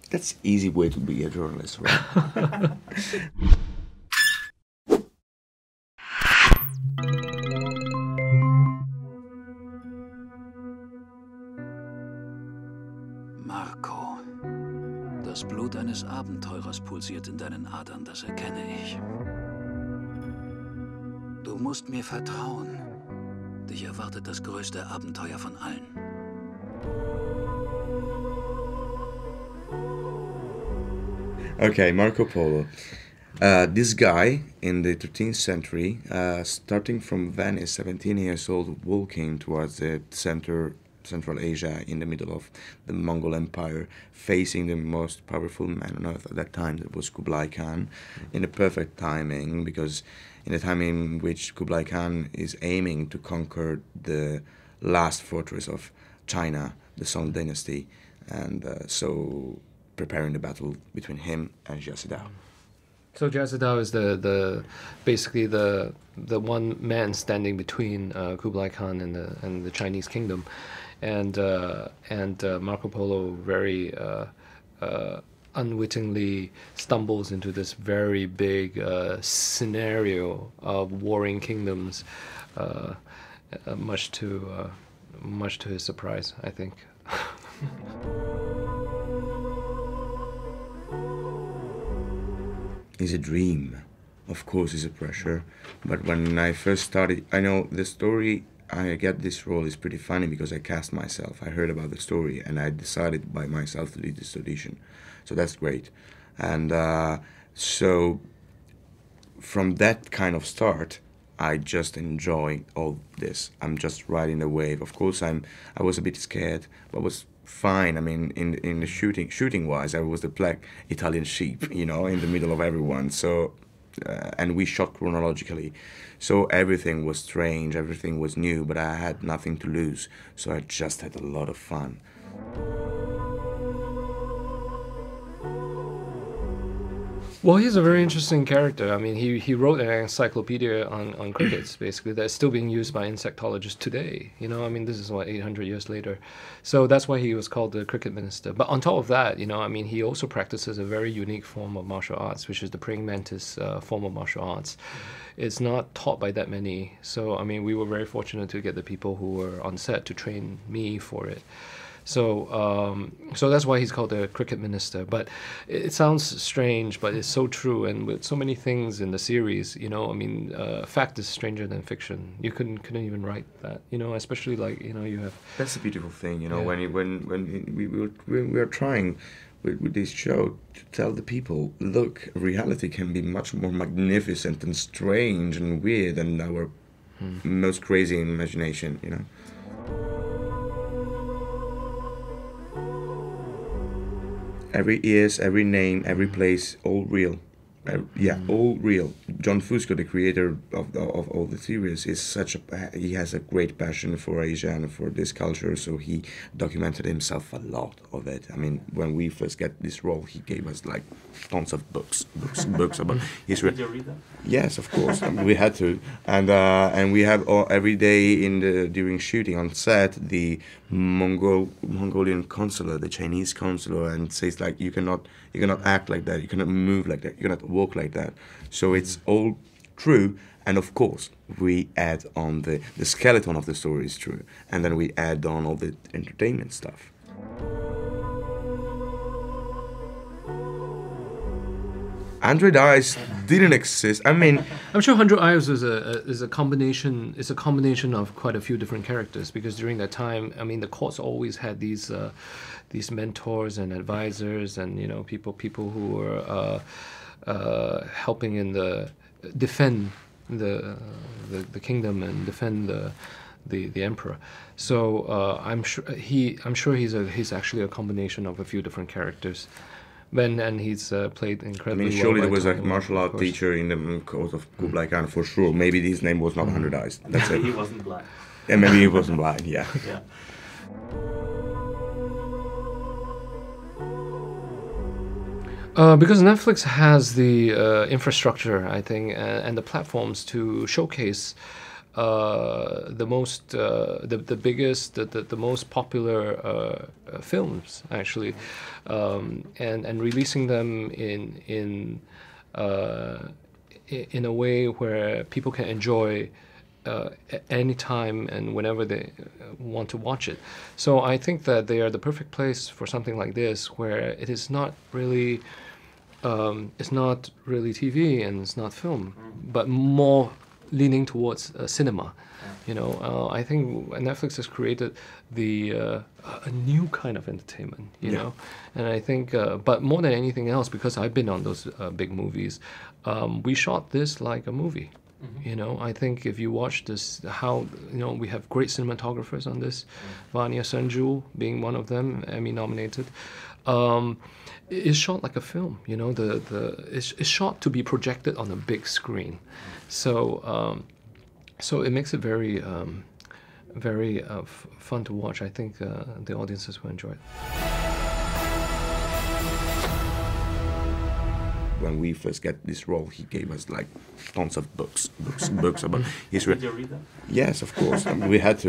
That's easy way to be a journalist, right? Marco, das Blut eines Abenteurers pulsiert in deinen Adern, das erkenne ich. Du musst mir vertrauen. Dich erwartet das größte Abenteuer von allen. Okay, Marco Polo. This guy in the 13th century, starting from Venice, 17 years old, walking towards the Central Asia in the middle of the Mongol Empire, facing the most powerful man on earth at that time, that was Kublai Khan, in the perfect timing, because in the time in which Kublai Khan is aiming to conquer the last fortress of China, the Song dynasty, and so preparing the battle between him and Jia Sidao. So Jia Sidao is basically the one man standing between Kublai Khan and the Chinese kingdom, and Marco Polo very unwittingly stumbles into this very big scenario of warring kingdoms, much to his surprise, I think. It's a dream. Of course, it's a pressure. But when I first started, I know the story I get this role is pretty funny because I cast myself. I heard about the story and I decided by myself to lead this audition. So that's great. And so from that kind of start, I just enjoy all this. I'm just riding the wave. Of course, I was a bit scared, but was fine. I mean, in the shooting wise, I was the black Italian sheep, you know, in the middle of everyone. So, and we shot chronologically, so everything was strange, everything was new, but I had nothing to lose. So I just had a lot of fun. Well, he's a very interesting character. I mean, he wrote an encyclopedia on crickets, basically, that's still being used by insectologists today. You know, I mean, this is, 800 years later. So that's why he was called the cricket minister. But on top of that, you know, I mean, he also practices a very unique form of martial arts, which is the praying mantis form of martial arts. It's not taught by that many. So, I mean, we were very fortunate to get the people who were on set to train me for it. So so that's why he's called the cricket minister. But it sounds strange, but it's so true. And with so many things in the series, you know, I mean, fact is stranger than fiction. You couldn't even write that, you know, especially like, you know, you have... That's the beautiful thing, you know, yeah. when we are trying with this show to tell the people, look, reality can be much more magnificent and strange and weird than our most crazy imagination, you know. Every ears, every name, every place, all real. Yeah, all real. John Fusco, the creator of all the series, is he has a great passion for Asia and for this culture, so he documented himself a lot of it. I mean, when we first get this role, he gave us like tons of books about history. Did you read them? Yes, of course, we had to, and we have every day during shooting on set the Mongolian consular, the Chinese consular, and says like you cannot act like that, you cannot move like that, you cannot walk like that. So it's all true, and of course we add on the skeleton of the story is true, and then we add on all the entertainment stuff. Android Eyes didn't exist. I mean, I'm sure 100 Eyes is a combination. It's a combination of quite a few different characters, because during that time, I mean, the courts always had these mentors and advisors, and you know, people who were helping in defend the kingdom and defend the emperor. So I'm sure he's actually a combination of a few different characters. And he's played incredibly well. I mean, surely well there was a martial art teacher in the court of Kublai Khan for sure. Maybe his name was not 100 Eyes. That's it. He wasn't blind. And maybe he wasn't blind. Yeah. Yeah. Because Netflix has the infrastructure, I think, and the platforms to showcase the biggest, the most popular films actually, and releasing them in a way where people can enjoy any time and whenever they want to watch it. So I think that they are the perfect place for something like this, where it is not really TV and it's not film, but more leaning towards cinema. You know, I think Netflix has created a new kind of entertainment. You know, and I think, but more than anything else, because I've been on those big movies, we shot this like a movie. You know, I think if you watch this, we have great cinematographers on this, Vanya Sanju being one of them, Emmy nominated. It's shot like a film. You know, it's shot to be projected on a big screen, so it makes it very fun to watch. I think the audiences will enjoy it. When we first get this role, he gave us like tons of books about history. Did you read them? Yes, of course. I mean, we had to.